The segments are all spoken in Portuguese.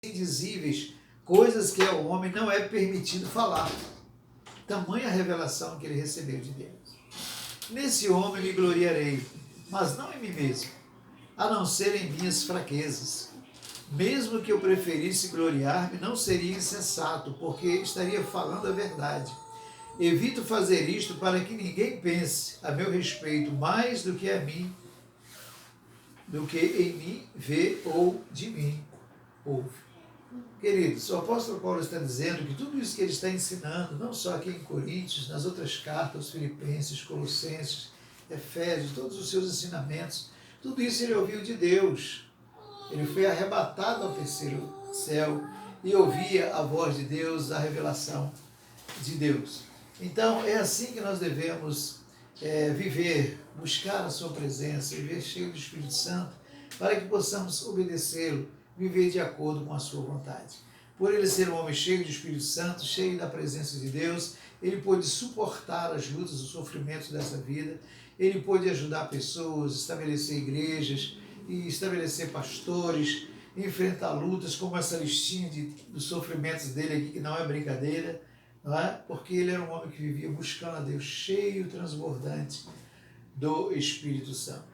indizíveis, coisas que ao homem não é permitido falar. Tamanha revelação que ele recebeu de Deus. Nesse homem me gloriarei, mas não em mim mesmo, a não ser em minhas fraquezas. Mesmo que eu preferisse gloriar-me, não seria insensato, porque estaria falando a verdade. Evito fazer isto para que ninguém pense a meu respeito mais do que a mim, do que em mim vê ou de mim ouve. Queridos, o apóstolo Paulo está dizendo que tudo isso que ele está ensinando, não só aqui em Coríntios, nas outras cartas, Filipenses, Colossenses, Efésios, todos os seus ensinamentos, tudo isso ele ouviu de Deus. Ele foi arrebatado ao terceiro céu e ouvia a voz de Deus, a revelação de Deus. Então, é assim que nós devemos viver, buscar a sua presença, viver cheio do Espírito Santo, para que possamos obedecê-lo, viver de acordo com a sua vontade. Por ele ser um homem cheio do Espírito Santo, cheio da presença de Deus, ele pôde suportar as lutas, os sofrimentos dessa vida, ele pôde ajudar pessoas, estabelecer igrejas, e estabelecer pastores, enfrentar lutas, como essa listinha dos sofrimentos dele aqui, que não é brincadeira, não é? Porque ele era um homem que vivia buscando a Deus, cheio, transbordante do Espírito Santo.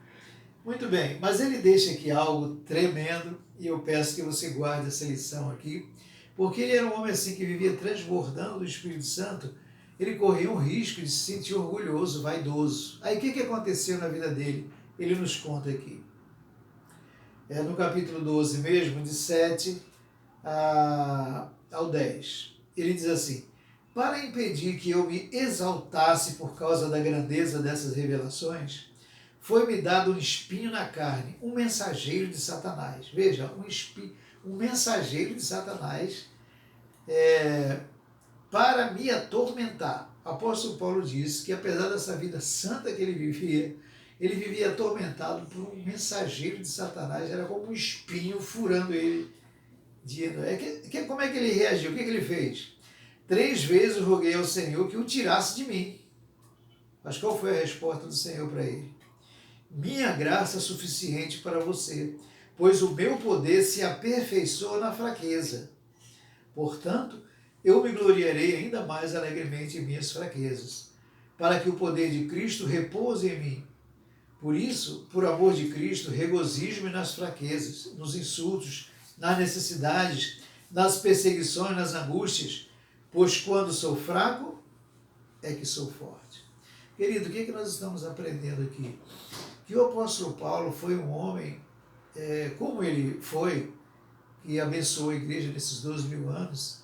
Muito bem, mas ele deixa aqui algo tremendo, e eu peço que você guarde essa lição aqui, porque ele era um homem assim que vivia transbordando do Espírito Santo. Ele corria um risco de se sentir orgulhoso, vaidoso. Aí o que aconteceu na vida dele? Ele nos conta aqui. No capítulo 12 mesmo, de 7 ao 10. Ele diz assim: para impedir que eu me exaltasse por causa da grandeza dessas revelações, foi-me dado um espinho na carne, um mensageiro de Satanás. Veja, um mensageiro de Satanás para me atormentar. O apóstolo Paulo disse que, apesar dessa vida santa que ele vivia atormentado por um mensageiro de Satanás, era como um espinho furando ele. Como é que ele reagiu? O que ele fez? 3 vezes roguei ao Senhor que o tirasse de mim. Mas qual foi a resposta do Senhor para ele? Minha graça é suficiente para você, pois o meu poder se aperfeiçoa na fraqueza. Portanto, eu me gloriarei ainda mais alegremente em minhas fraquezas, para que o poder de Cristo repouse em mim. Por isso, por amor de Cristo, regozijo-me nas fraquezas, nos insultos, nas necessidades, nas perseguições, nas angústias, pois quando sou fraco, é que sou forte. Querido, o que nós estamos aprendendo aqui? Que o apóstolo Paulo foi um homem, como ele foi, que abençoou a igreja nesses 12.000 anos,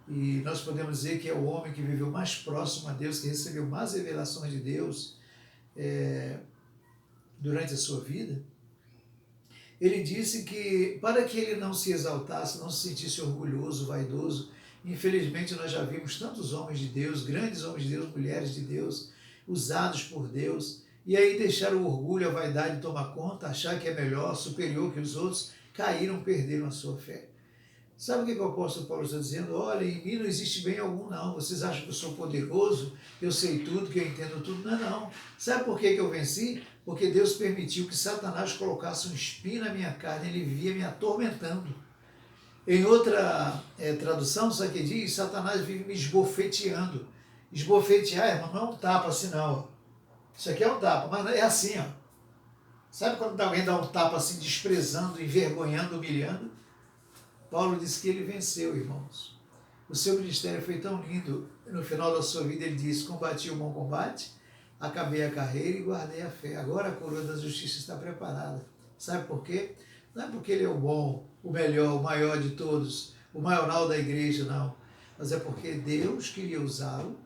e nós podemos dizer que é o homem que viveu mais próximo a Deus, que recebeu mais revelações de Deus, durante a sua vida. Ele disse que, para que ele não se exaltasse, não se sentisse orgulhoso, vaidoso, infelizmente nós já vimos tantos homens de Deus, grandes homens de Deus, mulheres de Deus, usados por Deus, e aí deixaram o orgulho, a vaidade tomar conta, achar que é melhor, superior que os outros, caíram, perderam a sua fé. Sabe o que o apóstolo Paulo está dizendo? Olha, em mim não existe bem algum, não. Vocês acham que eu sou poderoso, que eu sei tudo, que eu entendo tudo? Não, não. Sabe por que eu venci? Porque Deus permitiu que Satanás colocasse um espinho na minha carne, ele vivia me atormentando. Em outra tradução, sabe o que diz? Satanás vive me esbofeteando. Esbofetear, irmão, não é um tapa assim, não. Isso aqui é um tapa, mas é assim, ó. Sabe quando alguém dá um tapa assim, desprezando, envergonhando, humilhando? Paulo disse que ele venceu, irmãos. O seu ministério foi tão lindo. No final da sua vida ele disse: combati o bom combate, acabei a carreira e guardei a fé. Agora a coroa da justiça está preparada. Sabe por quê? Não é porque ele é o bom, o melhor, o maior de todos, o maioral da igreja, não. Mas é porque Deus queria usá-lo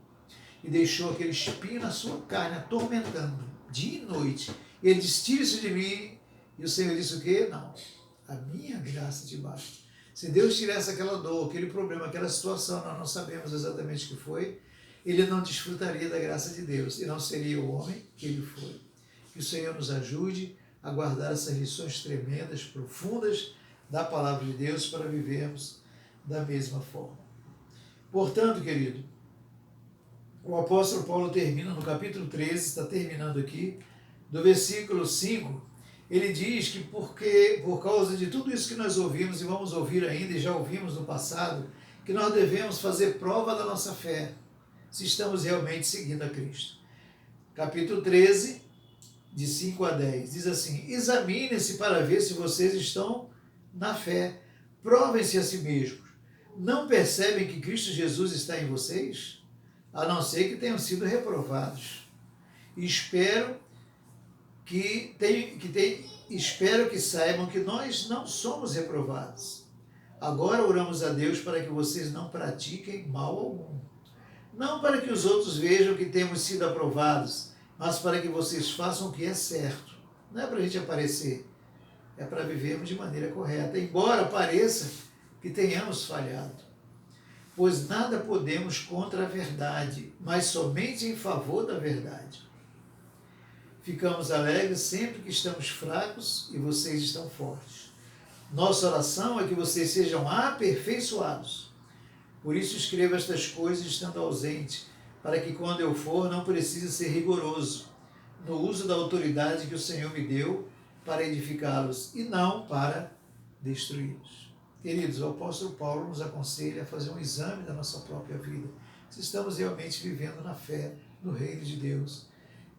e deixou aquele espinho na sua carne, atormentando, dia e noite. E ele disse: tire-se de mim. E o Senhor disse o quê? Não. A minha graça te basta. Se Deus tivesse aquela dor, aquele problema, aquela situação, nós não sabemos exatamente o que foi, ele não desfrutaria da graça de Deus e não seria o homem que ele foi. Que o Senhor nos ajude a guardar essas lições tremendas, profundas da palavra de Deus para vivermos da mesma forma. Portanto, querido, o apóstolo Paulo termina no capítulo 13, está terminando aqui, do versículo 5, Ele diz que por causa de tudo isso que nós ouvimos e vamos ouvir ainda, e já ouvimos no passado, que nós devemos fazer prova da nossa fé, se estamos realmente seguindo a Cristo. Capítulo 13, de 5 a 10, diz assim: examinem-se para ver se vocês estão na fé, provem-se a si mesmos. Não percebem que Cristo Jesus está em vocês? A não ser que tenham sido reprovados. Espero que saibam que nós não somos reprovados. Agora oramos a Deus para que vocês não pratiquem mal algum. Não para que os outros vejam que temos sido aprovados, mas para que vocês façam o que é certo. Não é para a gente aparecer, é para vivermos de maneira correta, embora pareça que tenhamos falhado. Pois nada podemos contra a verdade, mas somente em favor da verdade. Ficamos alegres sempre que estamos fracos e vocês estão fortes. Nossa oração é que vocês sejam aperfeiçoados. Por isso escrevo estas coisas estando ausente, para que quando eu for não precise ser rigoroso no uso da autoridade que o Senhor me deu para edificá-los e não para destruí-los. Queridos, o apóstolo Paulo nos aconselha a fazer um exame da nossa própria vida, se estamos realmente vivendo na fé, no reino de Deus,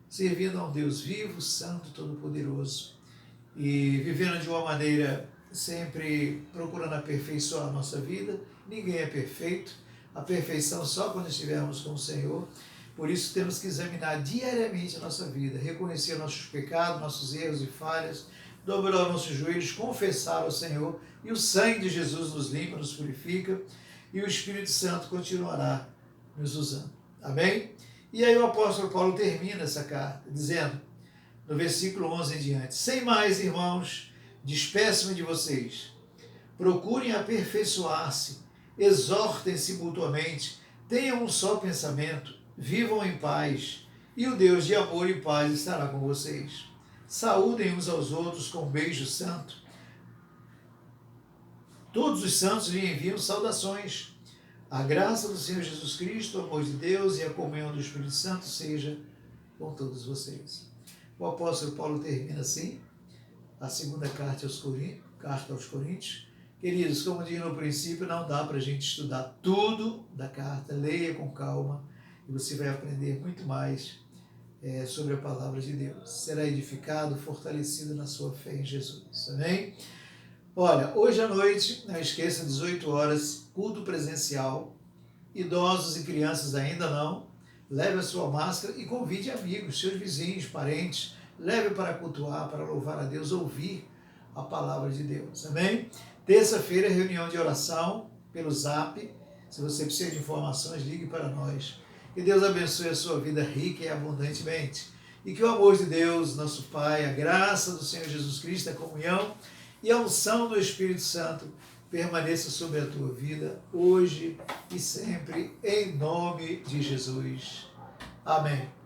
servindo a um Deus vivo, santo, todo-poderoso, e vivendo de uma maneira sempre procurando aperfeiçoar a nossa vida. Ninguém é perfeito, a perfeição só quando estivermos com o Senhor. Por isso temos que examinar diariamente a nossa vida, reconhecer nossos pecados, nossos erros e falhas, dobrar nossos joelhos, confessar ao Senhor, e o sangue de Jesus nos limpa, nos purifica, e o Espírito Santo continuará nos usando. Amém? E aí o apóstolo Paulo termina essa carta dizendo, no versículo 11 em diante: sem mais, irmãos, despeço-me de vocês. Procurem aperfeiçoar-se, exortem-se mutuamente, tenham um só pensamento, vivam em paz, e o Deus de amor e paz estará com vocês. Saúdem uns aos outros com um beijo santo. Todos os santos lhe enviam saudações. A graça do Senhor Jesus Cristo, o amor de Deus e a comunhão do Espírito Santo seja com todos vocês. O apóstolo Paulo termina assim a segunda carta aos Coríntios. Queridos, como disse no princípio, não dá para a gente estudar tudo da carta. Leia com calma e você vai aprender muito mais sobre a palavra de Deus. Será edificado, fortalecido na sua fé em Jesus. Amém? Olha, hoje à noite, não esqueça, 18 horas, culto presencial. Idosos e crianças ainda não. Leve a sua máscara e convide amigos, seus vizinhos, parentes. Leve para cultuar, para louvar a Deus, ouvir a palavra de Deus. Amém? Terça-feira, reunião de oração pelo Zap. Se você precisa de informações, ligue para nós. Que Deus abençoe a sua vida rica e abundantemente. E que o amor de Deus, nosso Pai, a graça do Senhor Jesus Cristo, a comunhão e a unção do Espírito Santo permaneça sobre a tua vida, hoje e sempre, em nome de Jesus. Amém.